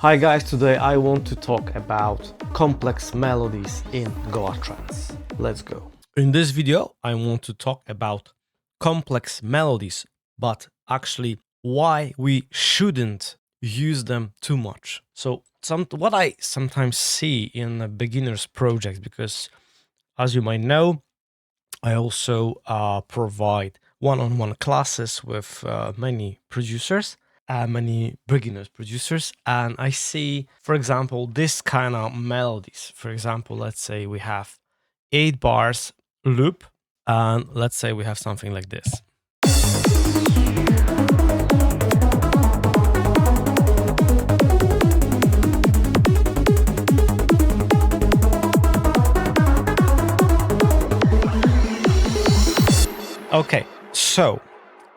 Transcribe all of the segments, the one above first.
Hi guys, today I want to talk about complex melodies in Goa Trance. Let's go. In this video, I want to talk about complex melodies, but actually why we shouldn't use them too much. So what I sometimes see in a beginner's project, because as you might know, I also provide one-on-one classes with many producers, many beginners producers, and I see, for example, this kind of melodies. For example, let's say we have 8 bars loop, and let's say we have something like this. Okay, so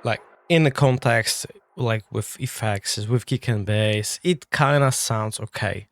like in the context, like with effects, with kick and bass, it kind of sounds okay.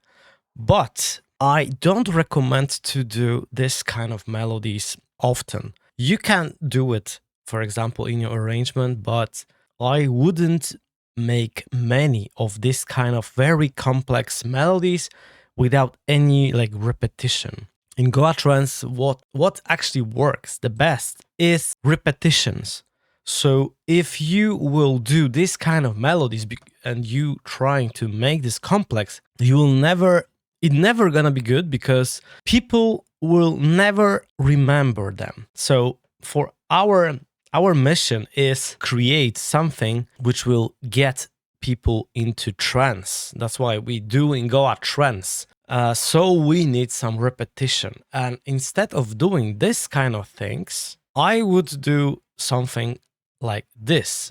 But I don't recommend to do this kind of melodies often. You can do it, for example, in your arrangement, but I wouldn't make many of this kind of very complex melodies without any like repetition. In Goa Trance, what actually works the best is repetitions. So if you will do this kind of melodies and you trying to make this complex, it's never gonna be good because people will never remember them. So for our mission is create something which will get people into trance. That's why we do in Goa Trance. So we need some repetition. And instead of doing this kind of things, I would do something like this.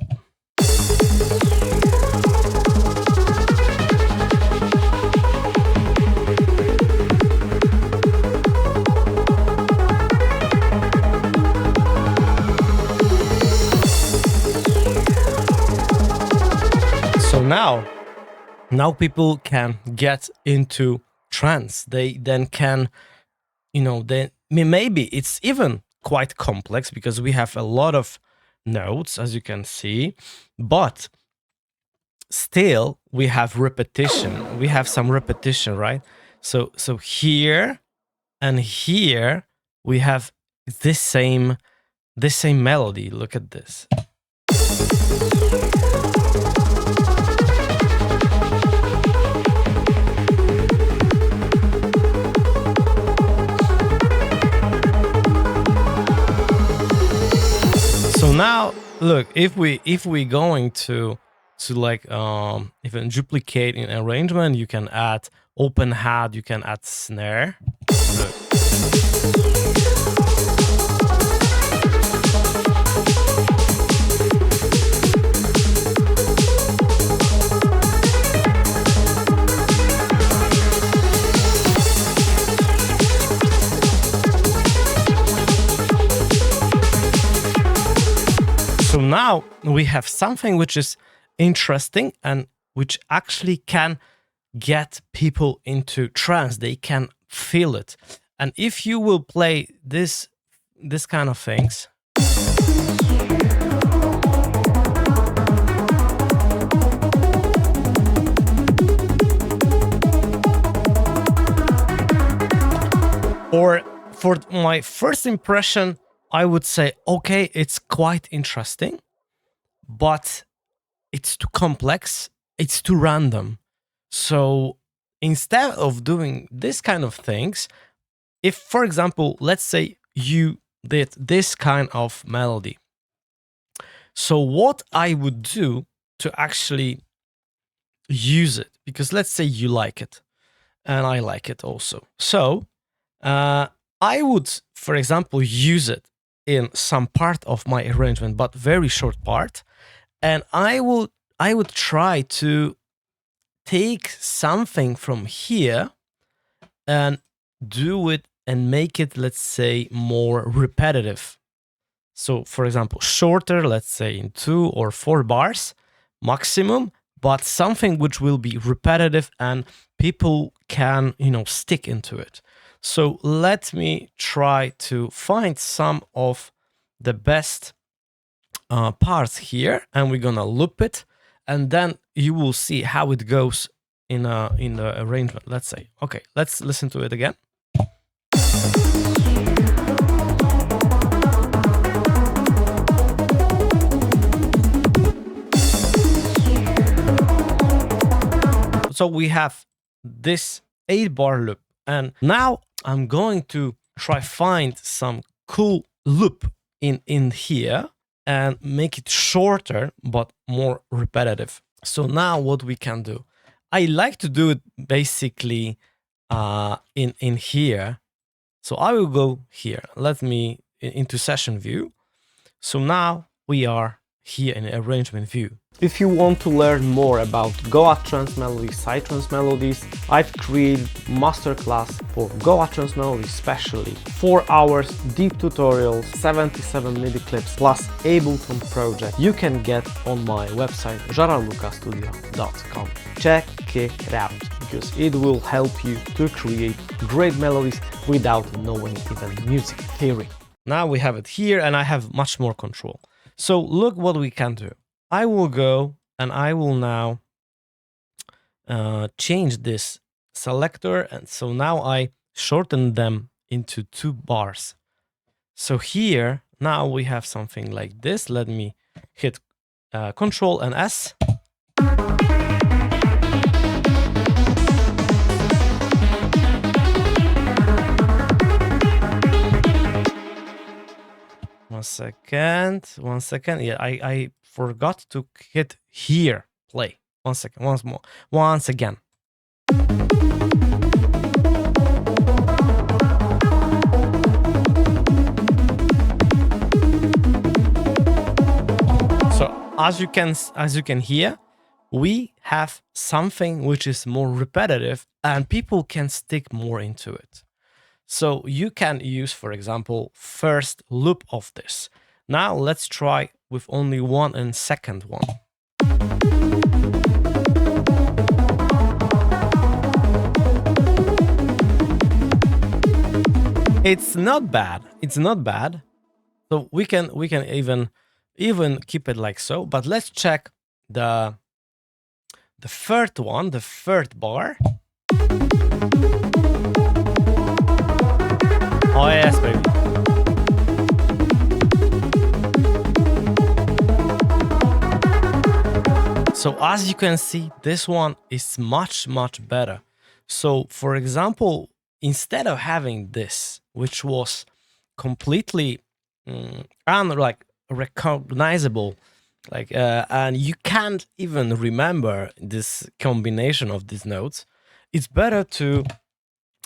So now people can get into trance. They then can, maybe it's even quite complex because we have a lot of notes, as you can see, but still we have repetition. We have some repetition, right? So here and here we have this same melody. Look at this. So now, look, if we going to like even duplicate in arrangement, you can add open hat, you can add snare. Look. So now we have something which is interesting and which actually can get people into trance. They can feel it. And if you will play this kind of things, or for my first impression, I would say, okay, it's quite interesting, but it's too complex, it's too random. So instead of doing this kind of things, if, for example, let's say you did this kind of melody. So what I would do to actually use it, because let's say you like it, and I like it also. So I would, for example, use it in some part of my arrangement, but very short part, and I would try to take something from here and do it and make it, let's say, more repetitive. So for example, shorter, let's say in 2 or 4 bars maximum, but something which will be repetitive and people can, stick into it. So let me try to find some of the best parts here, and we're gonna loop it, and then you will see how it goes in the arrangement, let's say. Okay, let's listen to it again. So we have this 8-bar loop, and now I'm going to try find some cool loop in here and make it shorter but more repetitive. So now what we can do, I like to do it basically in here. So I will go here. Let me into session view. So now we are here in arrangement view. If you want to learn more about Goa Trance melodies, Psytrance melodies, I've created masterclass for Goa Trance melodies especially. 4 hours, deep tutorials, 77 MIDI clips plus Ableton project you can get on my website jaralukastudio.com. Check it out because it will help you to create great melodies without knowing even music theory. Now we have it here and I have much more control. So look what we can do. I will go and I will now change this selector, and so now I shorten them into 2 bars. So here now we have something like this. Let me hit Control and S. One second. Yeah, I forgot to hit here, play. One second, once again. So as you can hear, we have something which is more repetitive and people can stick more into it. So you can use, for example, first loop of this. Now let's try with only 1 and second one. It's not bad. It's not bad. So we can even keep it like so. But let's check the third one, the third bar. Oh yes, baby. So as you can see, this one is much better. So for example, instead of having this, which was completely recognizable, and you can't even remember this combination of these notes, it's better to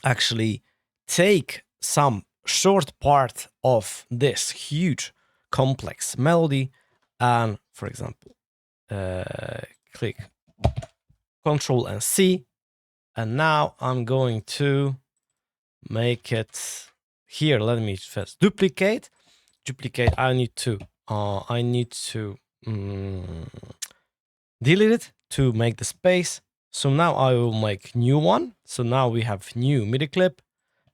actually take some short part of this huge complex melody and, for example, click Control and C, and now I'm going to make it here. Let me first duplicate. I need to delete it to make the space. So now I will make new one. So now we have new MIDI clip.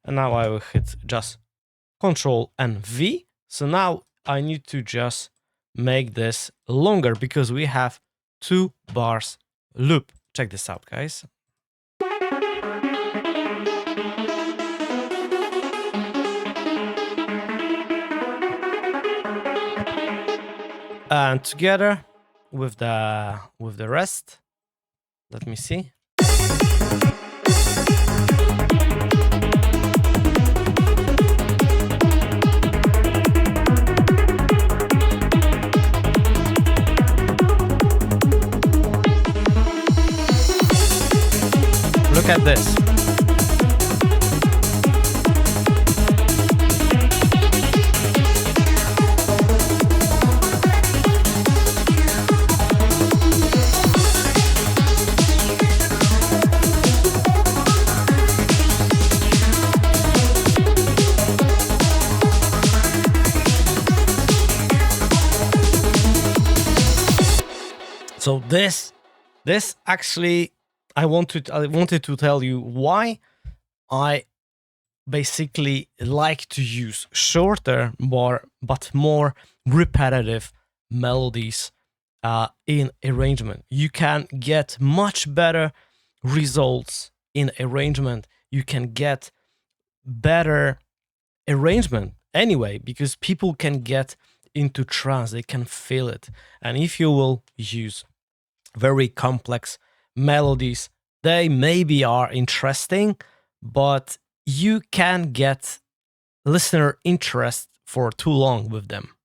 And now I will hit just Control and V. So now I need to just make this longer because we have 2 bars loop. Check this out, guys. And together with the rest, let me see. Look at this. So this actually, I wanted to tell you why I basically like to use shorter, but more repetitive melodies in arrangement. You can get much better results in arrangement. You can get better arrangement anyway, because people can get into trance, they can feel it. And if you will use very complex melodies, they maybe are interesting, but you can get listener interest for too long with them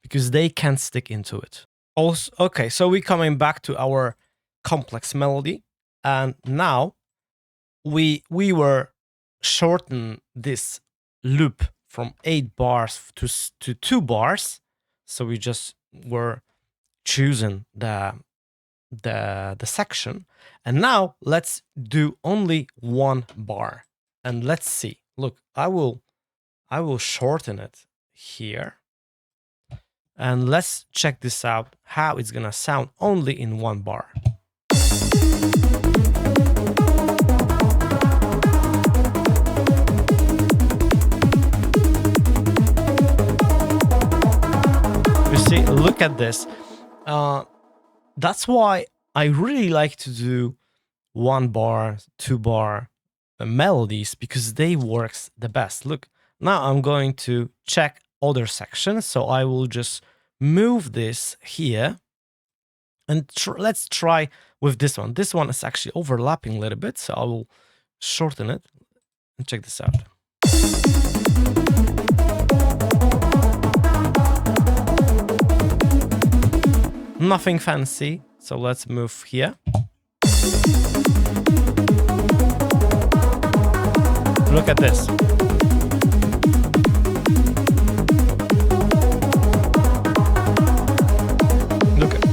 because they can't stick into it. Also, okay, so we're coming back to our complex melody, and now we were shorten this loop from 8 bars to 2 bars. So we just were choosing the section, and now let's do only 1 bar, and let's see. Look, I will shorten it here, and let's check this out, how it's gonna sound only in 1 bar. You see, look at this. That's why I really like to do 1 bar, 2 bar melodies, because they works the best. Look, now I'm going to check other sections, so I will just move this here, and let's try with this one. This one is actually overlapping a little bit, so I will shorten it and check this out. Nothing fancy, so let's move here. Look at this. Look at.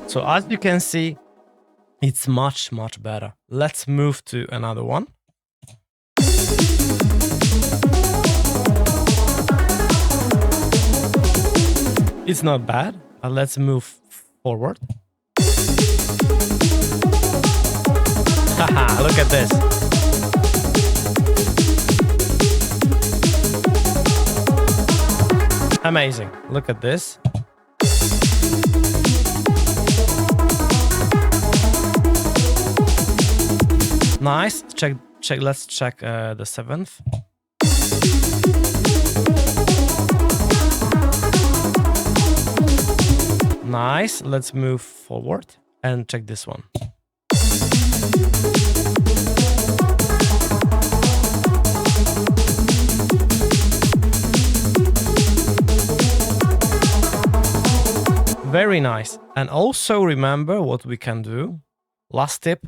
So as you can see, it's much better. Let's move to another one. It's not bad. Let's move forward. Haha, look at this. Amazing. Look at this. Nice. Check. Let's check the 7th. Nice. Let's move forward and check this one. Very nice. And also remember what we can do. Last tip.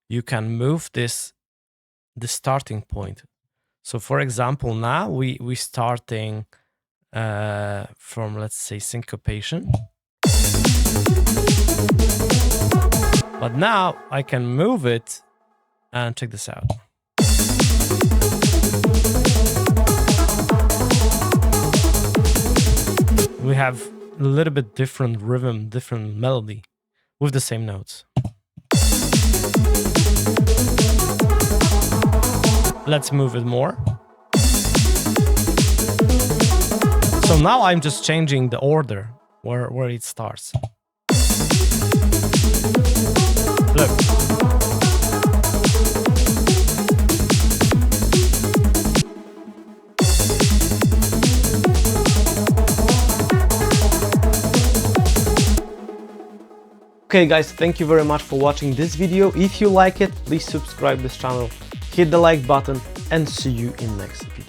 You can move the starting point. So for example, now we starting from, let's say, syncopation. But now I can move it and check this out. We have a little bit different rhythm, different melody with the same notes. Let's move it more. So now I'm just changing the order where it starts. Look. Okay guys, thank you very much for watching this video. If you like it, please subscribe this channel, hit the like button, and see you in next video.